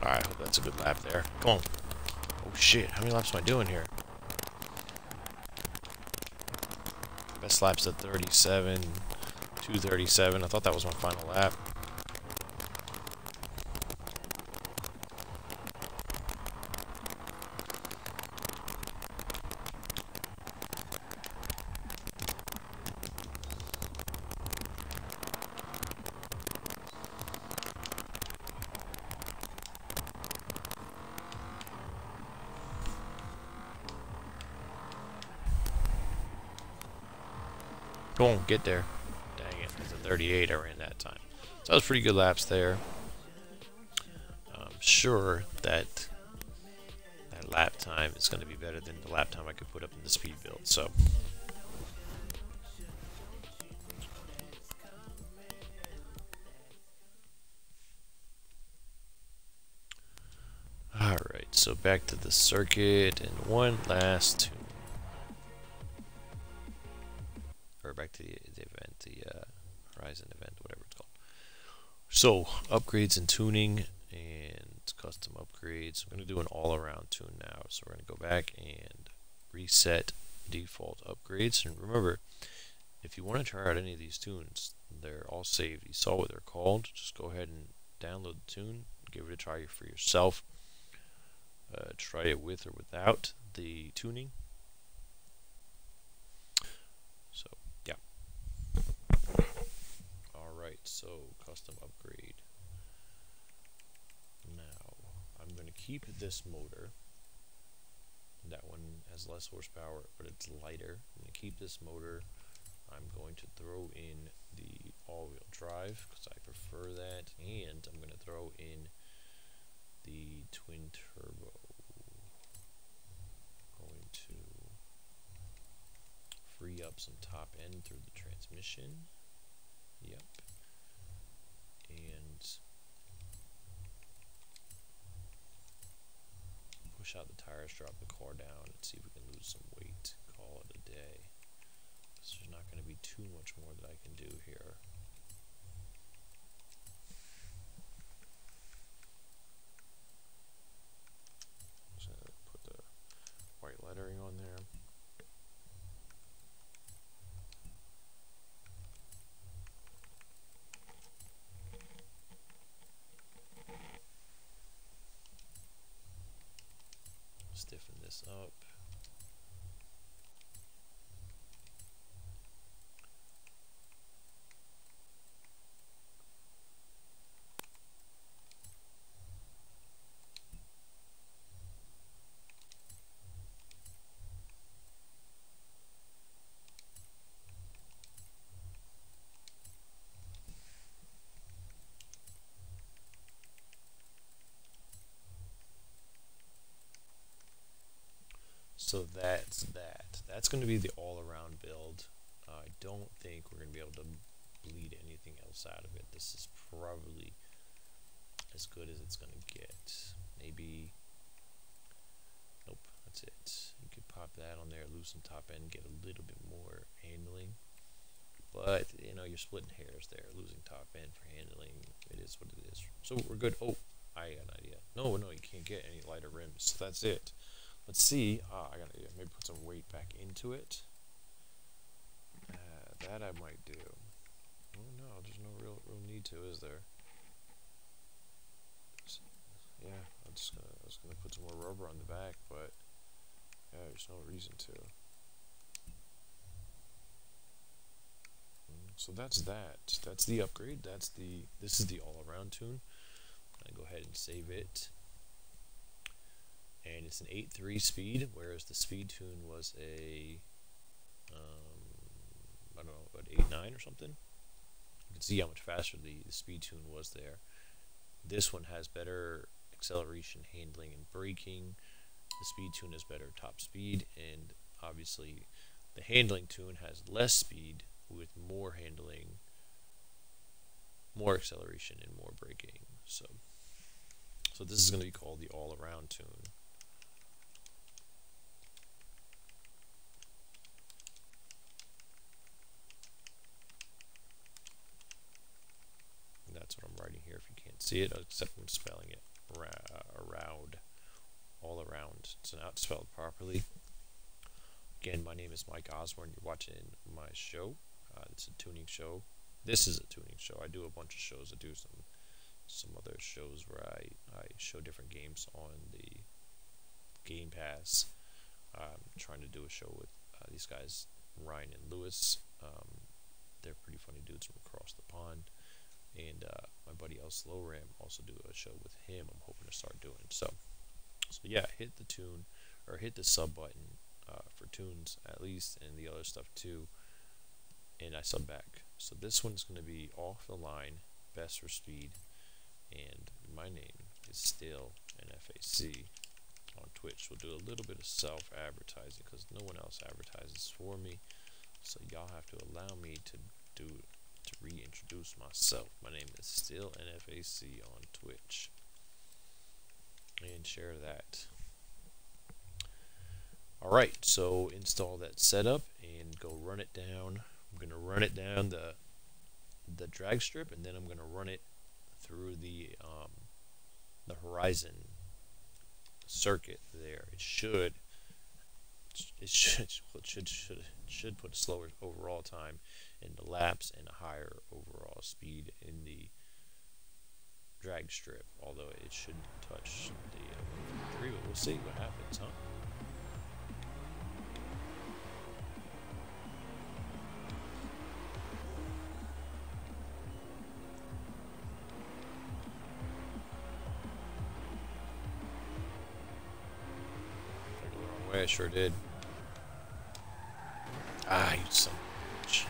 Alright, hope that's a good lap there. Come on. Oh shit, how many laps am I doing here? Best lap's at 37, 237. I thought that was my final lap. Go on, get there. Dang it, it's a 38 I ran that time. So that was pretty good laps there. I'm sure that that lap time is going to be better than the lap time I could put up in the speed build. So, alright, so back to the circuit and one last tune. Or back to the event, the Horizon event, whatever it's called. So, upgrades and tuning and custom upgrades. I'm going to do an all-around tune now. So we're going to go back and reset default upgrades. And remember, if you want to try out any of these tunes, they're all saved. You saw what they're called. Just go ahead and download the tune, give it a try for yourself. Try it with or without the tuning. So, yeah. Alright, so custom upgrade. Now, I'm going to keep this motor. That one has less horsepower, but it's lighter. I'm going to keep this motor. I'm going to throw in the all-wheel drive because I prefer that, and I'm going to throw in the twin turbo. Going to free up some top end through the transmission. Yep. And tires, drop the car down, and see if we can lose some weight. Call it a day. So there's not going to be too much more that I can do here. Just gonna put the white lettering on there. Stiffen this up. So that's that. That's going to be the all-around build. I don't think we're going to be able to bleed anything else out of it. This is probably as good as it's going to get. Maybe, nope, that's it. You could pop that on there, loosen top end, get a little bit more handling. But, you know, you're splitting hairs there, losing top end for handling. It is what it is. So we're good. Oh, I got an idea. No, you can't get any lighter rims. So that's it. Let's see. I got an idea. Maybe put some weight back into it. That I might do. Oh no, there's no real need to, is there? Yeah, I was gonna put some more rubber on the back, but yeah, there's no reason to. So that's that. That's the upgrade. This is the all-around tune. I'm gonna go ahead and save it. And it's an 8.3 speed, whereas the speed tune was a I don't know, about 8.9 or something. You can see how much faster the speed tune was there. This one has better acceleration, handling, and braking. The speed tune has better top speed, and obviously the handling tune has less speed with more handling, more acceleration, and more braking. So this is going to be called the all-around tune. That's what I'm writing here if you can't see it, except I'm spelling it around, all around. It's not spelled properly. Again, my name is Mike Osborne. You're watching my show. It's a tuning show. This is a tuning show. I do a bunch of shows. I do some other shows where I show different games on the Game Pass. I'm trying to do a show with these guys, Ryan and Lewis. They're pretty funny dudes from across the pond. And my buddy El Slow Ram also do a show with him. I'm hoping to start doing so yeah, hit the tune or hit the sub button for tunes at least, and the other stuff too, and I sub back. So this one's going to be off the line, best for speed, and my name is StillNFAC on Twitch. We'll do a little bit of self-advertising because no one else advertises for me, so y'all have to allow me to reintroduce myself. My name is StillNFAC on Twitch, and share that. Alright, so install that setup and go run it down. I'm going to run it down the drag strip, and then I'm going to run it through the Horizon circuit there. It should put a slower overall time in the laps and a higher overall speed in the drag strip, although it shouldn't touch the 3, but we'll see what happens, huh? I go the wrong way, I sure did. Ah, you son of a bitch.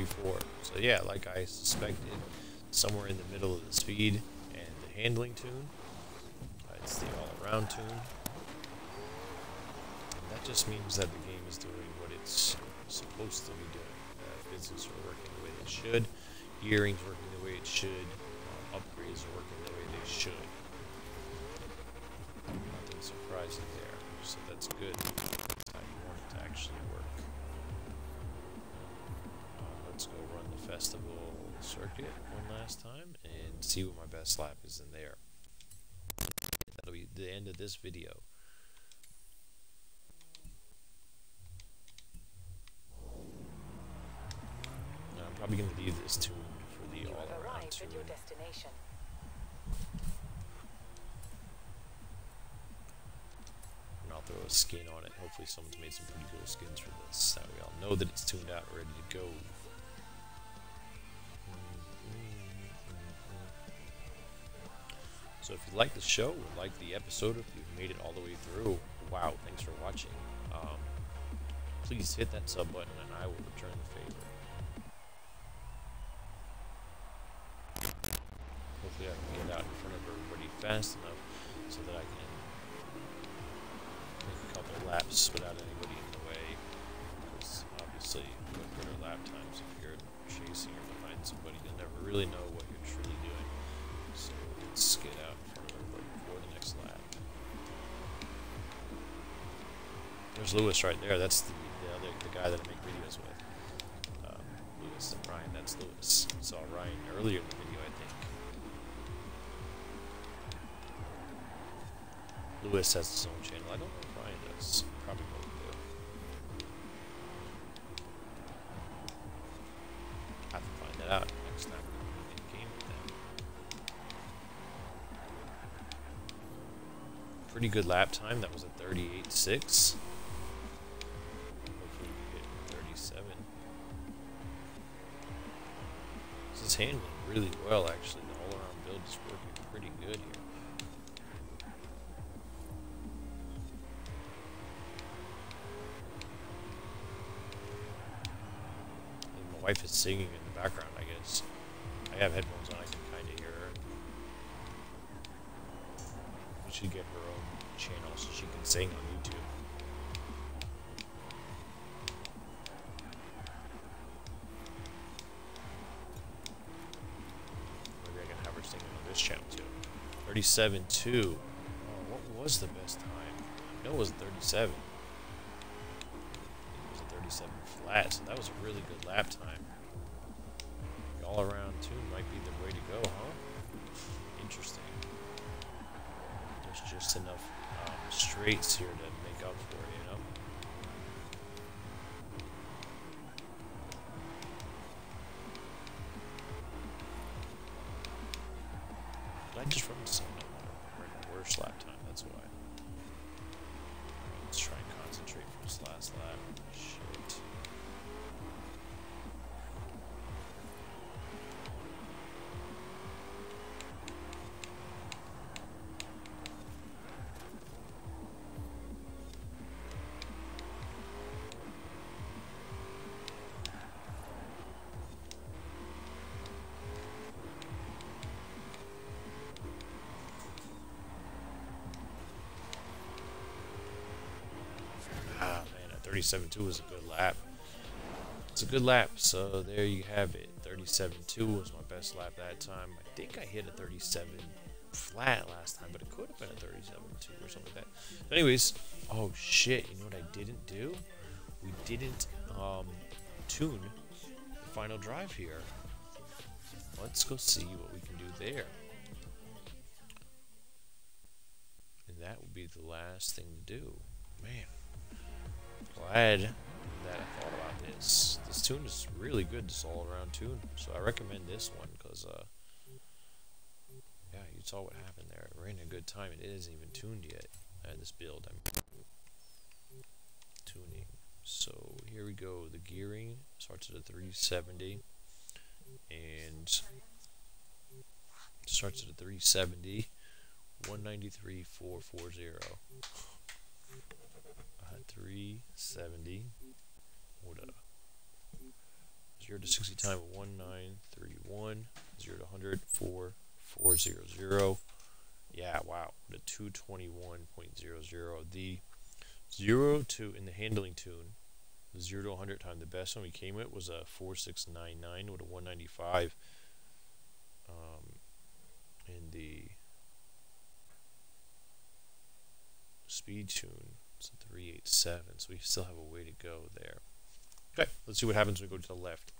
44. So yeah, like I suspected, somewhere in the middle of the speed and the handling tune. It's the all-around tune. And that just means that the game is doing what it's supposed to be doing. Physics are working the way they should. Gearing's working the way it should. Upgrades are working the way they should. Nothing surprising there. So that's good. That's how you want it to actually work. Let's go run the festival circuit one last time and see what my best lap is in there. That'll be the end of this video. Now, I'm probably going to leave this tuned for the all-around tune. Your destination. And I'll throw a skin on it. Hopefully someone's made some pretty cool skins for this. That we all know that it's tuned out, ready to go. So if you like the show, or like the episode, if you've made it all the way through, wow, thanks for watching. Please hit that sub button and I will return the favor. Hopefully I can get out in front of everybody fast enough so that I can make a couple laps without anybody in the way. Because obviously, with better lap times, if you're chasing or behind somebody, you'll never really know what you're truly doing. So let's get out in front of everybody before the next lap. There's Lewis right there. That's the guy that I make videos with. Lewis and Ryan. That's Lewis. I saw Ryan earlier in the video, I think. Lewis has his own channel. I don't know if Ryan does. Probably both do. I have to find that out next time we're in game with them. Pretty good lap time. That was a 38.6. Hopefully we hit 37. This is handling really well, actually. The all-around build is working pretty good here. My wife is singing in the background, I guess. I have headphones on, I can kind of hear her. We should get her own channel so she can sing on YouTube. Maybe I can have her singing on this channel too. 37.2. Oh, what was the best time? I know it wasn't 37. It was a 37 flat, so that was a really good lap time. The all-around tune might be the way to go, huh? Interesting. There's just enough straights here to make up for it, you know? I just run some worse lap time, that's why. Let's try and concentrate for this last lap. Shit. Ah, man, a 37.2 is a good lap. It's a good lap, so there you have it. 37.2 was my best lap that time. I think I hit a 37 flat last time, but it could have been a 37.2 or something like that. But anyways, oh shit, you know what I didn't do? We didn't tune the final drive here. Let's go see what we can do there. And that would be the last thing to do. Man, glad that I thought about this. This tune is really good, this all-around tune. So I recommend this one because, yeah, you saw what happened there. It ran a good time. It isn't even tuned yet. This build, I'm tuning. So here we go. The gearing starts at a 370 and starts at a 370, 193,440. 370. Hold up. 0 to 60 time 1931. 0 to 100 4400. Yeah, wow, what a 221.00. The 0 to in the handling tune, the 0 to 100 time, the best one we came with was a 4699 with a 195. In the speed tune, it's a 387, so we still have a way to go there. Okay, let's see what happens when we go to the left.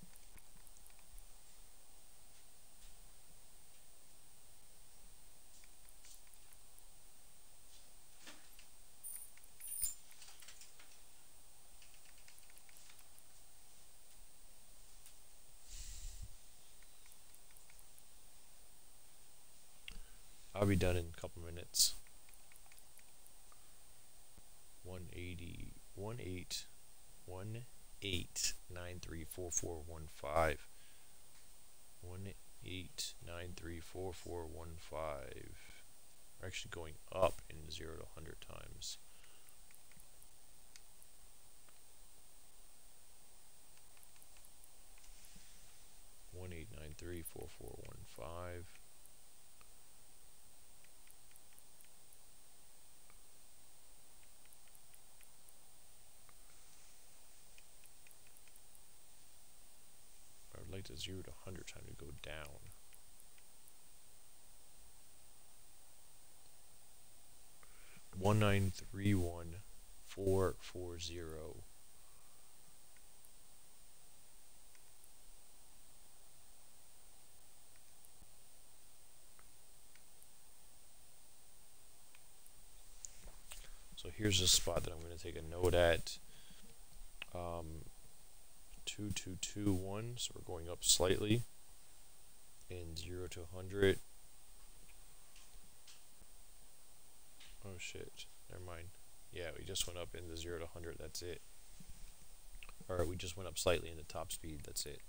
I'll be done in a couple minutes. 180, 18934415. 18934415. We're actually going up in 0 to 100 times. One 18934415. Like the 0 to 100 time to go down. One 1931440. So here's a spot that I'm going to take a note at. 2221, so we're going up slightly in 0 to 100. Oh shit, never mind. Yeah, we just went up in the 0 to 100, that's it. Or we just went up slightly in the top speed, that's it.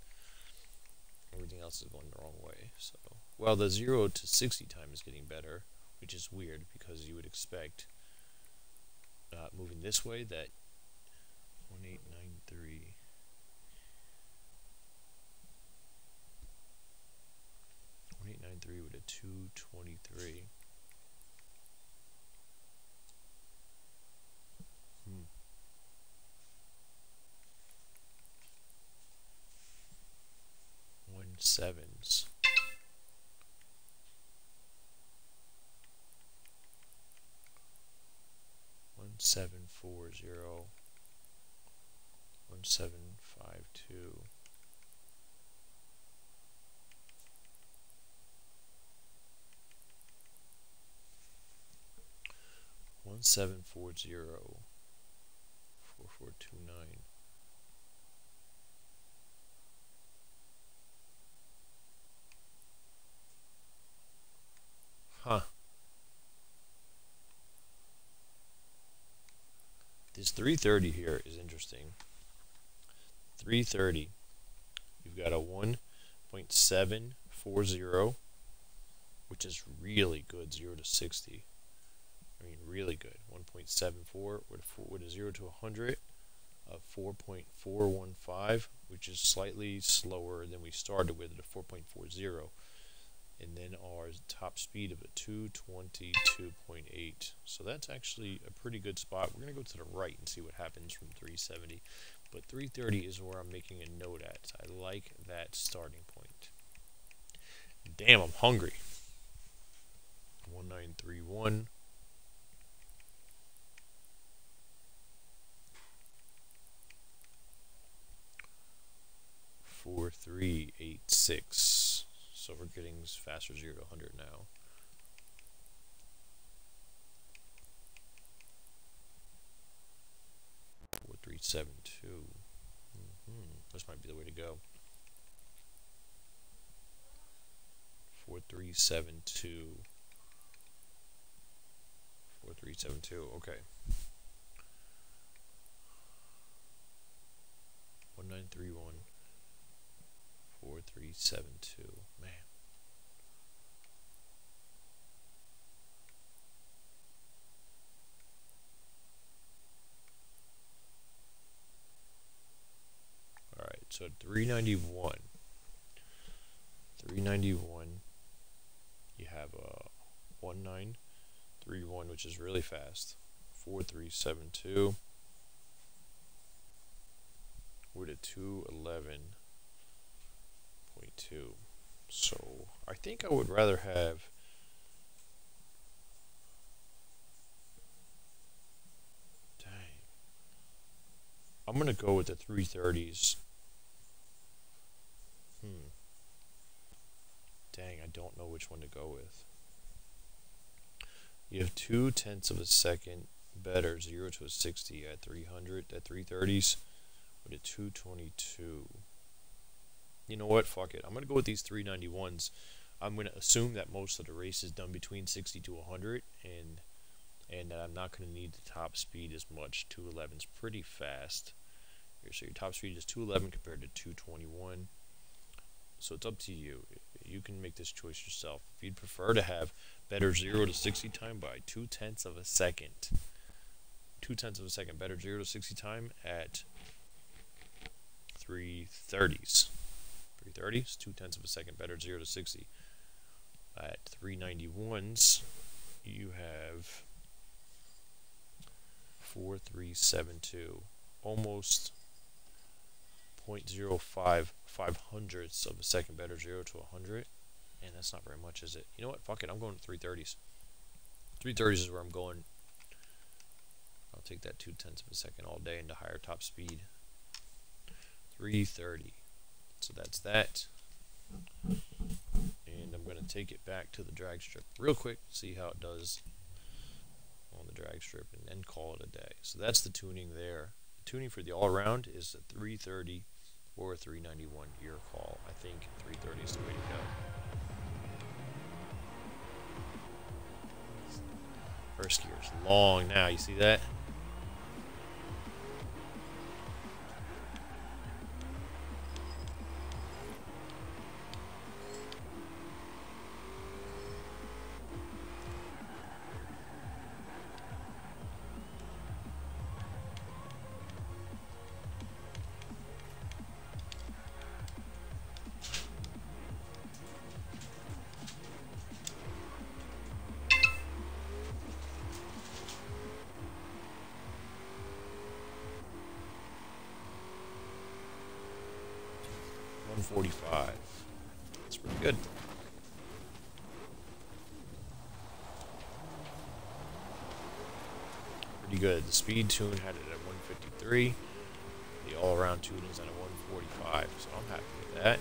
Everything else is going the wrong way. So, well, the 0 to 60 time is getting better, which is weird because you would expect moving this way that 1893. 1893 with a 223. 17s. 1740. 1752. 1740. 4429. Huh. This 330 here is interesting. 330. You've got a 1.740, which is really good, 0 to 60. I mean, really good. 1.74 with a 0 to 100 of 4.415, which is slightly slower than we started with at a 4.40. And then our top speed of a 222.8. So that's actually a pretty good spot. We're going to go to the right and see what happens from 370. But 330 is where I'm making a note at. I like that starting point. Damn, I'm hungry. 1931. 4386. So we're getting faster 0 to 100 now. Four 372. This might be the way to go. 4372. 4372. Okay. 1931. 4372. Man. Alright, so So 391. 391. You have a 1931, which is really fast. 4372 with a 211.2. So I think I would rather have I'm going to go with the 330s. Dang, I don't know which one to go with. You have 0.2 of a second better 0 to a 60 at 300 at 330s with a 222. You know what? Fuck it. I'm going to go with these 391s. I'm going to assume that most of the race is done between 60 to 100 and that I'm not going to need the top speed as much. 211 is pretty fast. So your top speed is 211 compared to 221. So it's up to you. You can make this choice yourself. If you'd prefer to have better 0 to 60 time by 0.2 of a second. 0.2 of a second better 0 to 60 time at 330s. 330s, 0.2 of a second better 0 to 60. At 391s, you have 4372. Almost 0.05 hundredths of a second better 0 to 100, and that's not very much, is it? You know what? Fuck it. I'm going to 330s. 330s is where I'm going. I'll take that 0.2 of a second all day into higher top speed. 330. So that's that. And I'm going to take it back to the drag strip real quick, see how it does on the drag strip, and then call it a day. So that's the tuning there. The tuning for the all-around is a 330 or a 391. Your call. I think 330 is the way to go. First gear is long now. You see that? .45. That's pretty good. Pretty good. The speed tune had it at 153. The all-around tune is at a 145. So I'm happy with that.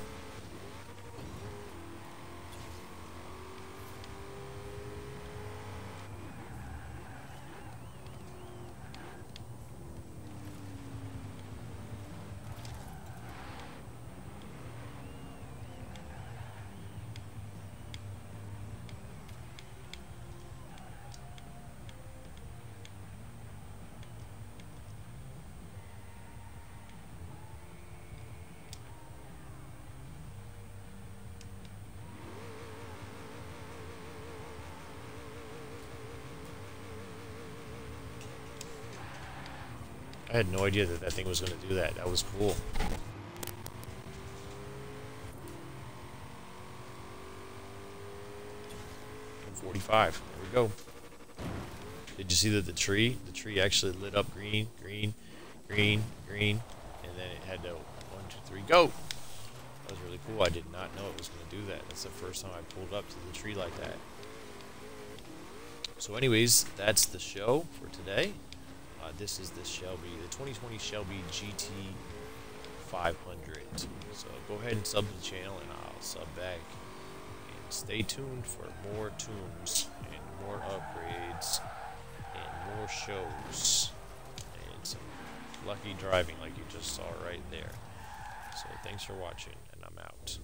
I had no idea that that thing was going to do that. That was cool. .45. There we go. Did you see that the tree actually lit up green, green, green, green, and then it had to 1, 2, 3, go. That was really cool. I did not know it was going to do that. That's the first time I pulled up to the tree like that. So anyways, that's the show for today. This is the Shelby, the 2020 Shelby GT500. So go ahead and sub to the channel, and I'll sub back. And stay tuned for more tunes and more upgrades and more shows and some lucky driving like you just saw right there. So thanks for watching, and I'm out.